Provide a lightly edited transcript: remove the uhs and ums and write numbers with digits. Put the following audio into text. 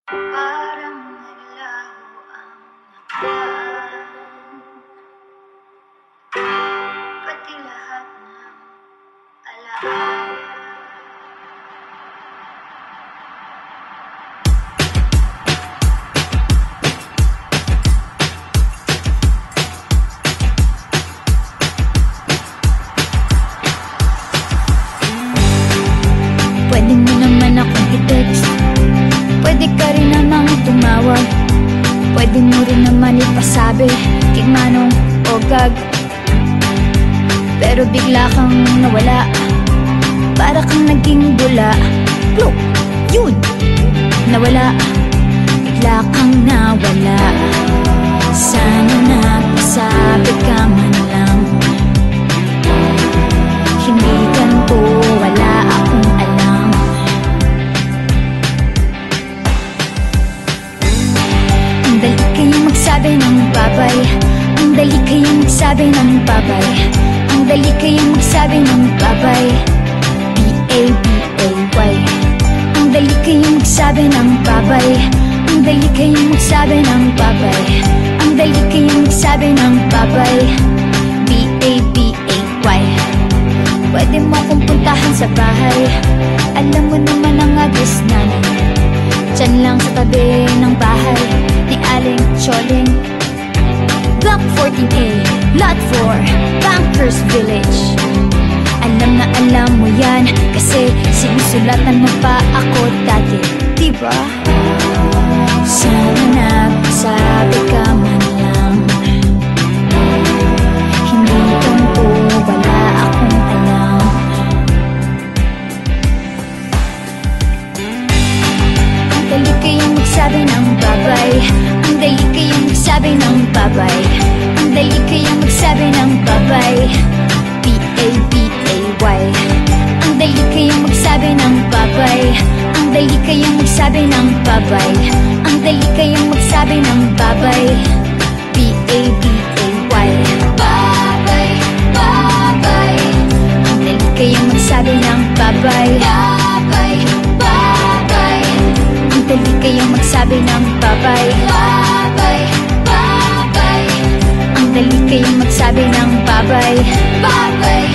Parang naglaho ang nakaraan, pati lahat ng alaala. Pwede mo naman akong i-text, pwede ka rin namang tumawag, pwede mo rin naman ipasabi kay Manong o Gag. Pero bigla kang nawala, para kang naging bula. Look, yun, nawala, bigla kang nawala. Sana napasabi ka man lang, hindi ganito, wala akong alam. Ang dali kayong magsabi ng babay, ang dali kayong magsabi ng babay, ang dali kayong magsabi ng babay, B-A-B-A-Y. Ang dali kayong magsabi ng babay, ang dali kayong magsabi ng babay, ang dali kayong magsabi ng babay, B-A-B-A-Y. Pwede mo akong puntahan sa bahay, alam mo naman ang address namin, dyan lang sa tabi ng bahay ni Aling Choling. Block 14A, Lot 4, Bankers Village. Alam na alam mo yan, kasi sinusulatan mo pa ako dati, diba? Sana nagsabi ka man lang, hindi ganito, wala akong alam. Ang dali kayong magsabi ng babay, ang dali kayong magsabi ng babay, ang dali kayong magsabi ng babay, B-A-B-A-Y. Ang dali kayong magsabi ng babay, ang dali kayong magsabi ng babay, ang dali kayong magsabi ng babay, B-A-B-A-Y. Babay, babay, ang dali kayong magsabi ng babay, babay, babay, ang dali kayong magsabi ng babay, babay, babay, ang dali kayong magsabi ng babay, babay.